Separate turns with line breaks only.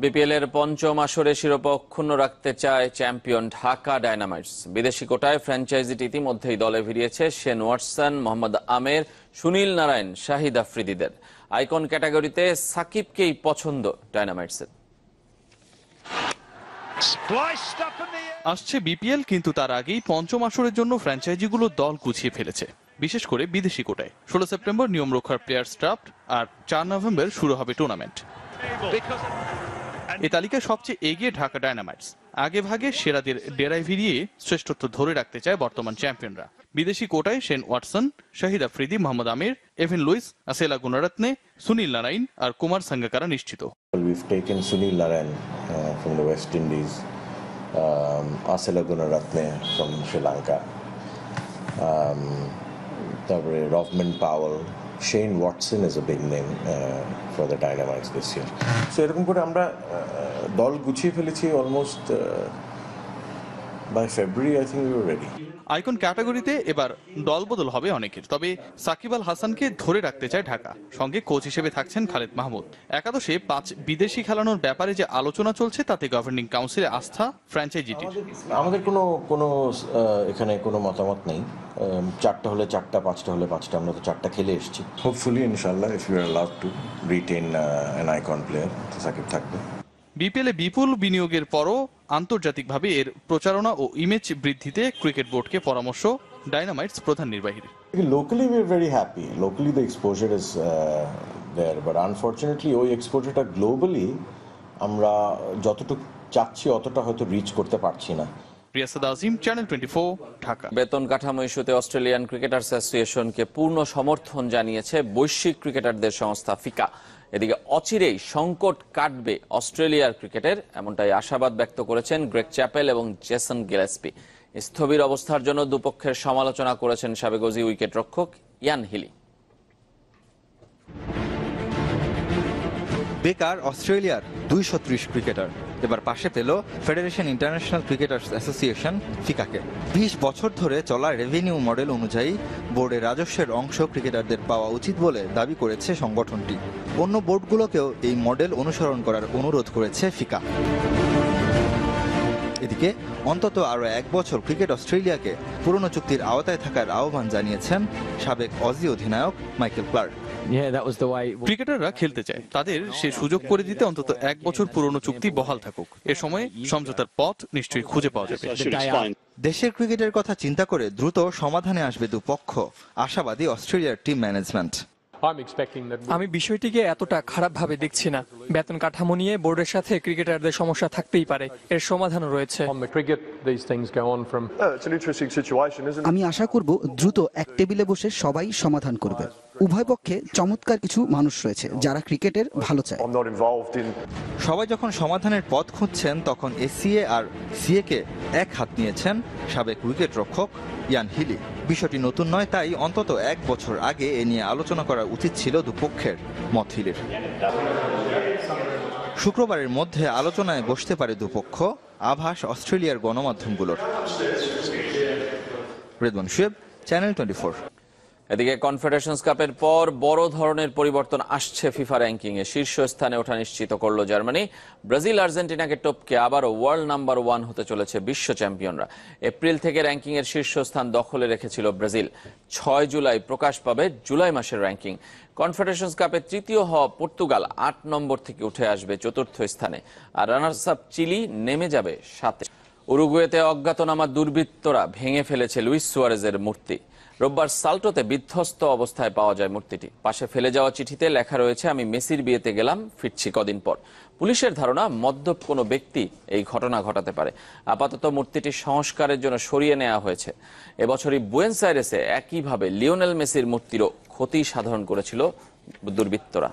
BPL এর পঞ্চম আসরে শিরোপা অক্ষুণ্ণ রাখতে চায় চ্যাম্পিয়ন ঢাকা ডায়নামাইটস। বিদেশি কোটায় ফ্র্যাঞ্চাইজিটি ইতিমধ্যেই দলে ভিড়িয়েছে শেন ওয়াটসন, মোহাম্মদ আমের, সুনীল নারায়ণ, শাহিদ আফ্রিদিদের। আইকন ক্যাটাগরিতে সাকিবকেই পছন্দ ডায়নামাইটসের।
আসছে বিপিএল, কিন্তু তার আগেই পঞ্চম আসরের জন্য ফ্র্যাঞ্চাইজিগুলো দল গুছিয়ে ফেলেছে, বিশেষ করে বিদেশি কোটায়। 16 সেপ্টেম্বর নিয়ম রক্ষার প্লেয়ার্স ড্রাফট, আর 4 নভেম্বর শুরু হবে টুর্নামেন্ট। এই তালিকায় সবচেয়ে এগিয়ে ঢাকা ডায়নামাইটস। আগে ভাগে সেরাদের ডেরায় ভিড়িয়ে শ্রেষ্ঠত্ব ধরে রাখতে চায় বর্তমান চ্যাম্পিয়নরা। বিদেশি কোটায় শেন ওয়াটসন, শাহিদ আফ্রিদি, মোহাম্মদ আমির, এভিন লুইস, আসেলা গুনারত্নে, সুনীল নারায়ণ আর কুমার সাঙ্গাকারা নিশ্চিত।
We've taken Sunil Narayan from the West Indies, Asela Gunaratne from Sri Lanka, তারপরে Rovman Powell, Shane Watson is a big name for the Dynamites this year. So এরকম করে আমরা দল গুছিয়ে ফেলেছি almost by February I think we were ready.
Icon ক্যাটাগরিতে এবার দলবদল হবে অনেকের, তবে সাকিব আল হাসানকে ধরে রাখতে চায় ঢাকা। সঙ্গে কোচ হিসেবে থাকছেন খালেদ মাহমুদ। একাদশে 5 বিদেশি খেলানোর ব্যাপারে যে আলোচনা চলছে তাতে গভর্নিং কাউন্সিলে আস্থা ফ্র্যাঞ্চাইজিটির।
আমাদের কোনো এখানে কোনো মতামত নেই। 4টা হলে 4টা, 5টা হলে 5টা, আমরা তো 4টা খেলে এসেছি। হোপফুলি ইনশাআল্লাহ if you are allowed to retain an icon player, Shakib থাকবে।
বিপিএলে বিপুল বিনিয়োগের পরও আন্তর্জাতিকভাবে এর প্রচারণা ও ইমেজ বৃদ্ধিতে ক্রিকেট বোর্ডকে পরামর্শ ডায়নামাইটস প্রধান নির্বাহীর।
Locally we are very happy. Locally the exposure is there, but unfortunately ওই এক্সপোজারটা গ্লোবালি আমরা যতটুকু চাচ্ছি অতটা হয়তো রিচ করতে পারছি না।
রিয়াসাদ আজিম, চ্যানেল 24, ঢাকা।
বেতন কাঠামো ইস্যুতে অস্ট্রেলিয়ান ক্রিকেটার্স অ্যাসোসিয়েশনকে পূর্ণ সমর্থন জানিয়েছে বৈশ্বিক ক্রিকেটারদের সংস্থা ফিকা। এদিকে অচিরেই সংকট কাটবে অস্ট্রেলিয়ার ক্রিকেটের, এমনটাই আশাবাদ ব্যক্ত করেছেন গ্রেগ চ্যাপেল এবং জেসন গিলেস্পি। স্থবির অবস্থার জন্য দুপক্ষের সমালোচনা করেছেন সাবেক অজি উইকেট রক্ষক ইয়ান হিলি।
বেকার অস্ট্রেলিয়ার 230 ক্রিকেটার, এবার পাশে পেল ফেডারেশন ইন্টারন্যাশনাল ক্রিকেটার্স অ্যাসোসিয়েশন ফিকাকে। 20 বছর ধরে চলা রেভিনিউ মডেল অনুযায়ী বোর্ডের রাজস্বের অংশ ক্রিকেটারদের পাওয়া উচিত বলে দাবি করেছে সংগঠনটি। অন্য বোর্ডগুলোকেও এই মডেল অনুসরণ করার অনুরোধ করেছে ফিকা। এদিকে অন্তত আরও 1 বছর ক্রিকেট অস্ট্রেলিয়াকে পুরনো চুক্তির আওতায় থাকার আহ্বান জানিয়েছেন সাবেক অজি অধিনায়ক মাইকেল ক্লার্ক।
ক্রিকেটাররা খেলতে চায়, তাদের সে সুযোগ করে দিতে অন্তত 1 বছর পুরনো চুক্তি বহাল থাকুক। এ সময় সমঝোতার পথ নিশ্চয়ই খুঁজে পাওয়া যাবে।
দেশের ক্রিকেটের কথা চিন্তা করে দ্রুত সমাধানে আসবে দুপক্ষ, আশাবাদী অস্ট্রেলিয়ার টিম ম্যানেজমেন্ট।
আমি বিষয়টিকে এতটা খারাপভাবে দেখছি না। বেতন কাঠামো নিয়ে বোর্ডের সাথে ক্রিকেটারদের সমস্যা থাকতেই পারে, এর সমাধানও রয়েছে।
আমি আশা করব দ্রুত এক টেবিলে বসে সবাই সমাধান করবে। উভয় পক্ষে চমৎকার কিছু মানুষ রয়েছে যারা ক্রিকেটের ভালো চায়।
সবাই যখন সমাধানের পথ খুঁজছেন তখন এসিএ আর সিএ কে এক হাত নিয়েছেন সাবেক উইকেট রক্ষক ইয়ান হিলি। বিষয়টি নতুন নয়, তাই অন্তত 1 বছর আগে এ নিয়ে আলোচনা করা উচিত ছিল দুপক্ষের, মত হিলির। শুক্রবারের মধ্যে আলোচনায় বসতে পারে দুপক্ষ, আভাস অস্ট্রেলিয়ার গণমাধ্যমগুলোর। রেদওয়ান শুয়েব, চ্যানেল 24।
এদিকে কনফেডারেশনস কাপের পর বড় ধরনের পরিবর্তন আসছে ফিফা র্যাঙ্কিংয়ে। শীর্ষস্থানে ওঠা নিশ্চিত করল জার্মানি। ব্রাজিল আর্জেন্টিনাকে টপকে আবারও ওয়ার্ল্ড নাম্বার 1 হতে চলেছে বিশ্ব চ্যাম্পিয়নরা। এপ্রিল থেকে র্যাঙ্কিংয়ের শীর্ষস্থান দখলে রেখেছিল ব্রাজিল। 6 জুলাই প্রকাশ পাবে জুলাই মাসের র্যাঙ্কিং। কনফেডারেশনস কাপে তৃতীয় হওয়া পর্তুগাল 8 নম্বর থেকে উঠে আসবে 4র্থ স্থানে, আর রানার্স আপ চিলি নেমে যাবে 7-এ। উরুগুয়েতে অজ্ঞাতনামা দুর্বৃত্তরা ভেঙে ফেলেছে লুইস সুয়ারেজের মূর্তি। রোববার সাল্টোতে বিধ্বস্ত অবস্থায় পাওয়া যায় মূর্তিটি। পাশে ফেলে যাওয়া চিঠিতে লেখা রয়েছে, আমি মেসির বিয়েতে গেলাম, ফিরছি কদিন পর। পুলিশের ধারণা মদ্যপ কোনো ব্যক্তি এই ঘটনা ঘটাতে পারে। আপাতত মূর্তিটি সংস্কারের জন্য সরিয়ে নেওয়া হয়েছে। এবছরই বুয়েন্স আইরেসে একইভাবে লিওনেল মেসির মূর্তিরও ক্ষতি সাধন করেছিল দুর্বৃত্তরা।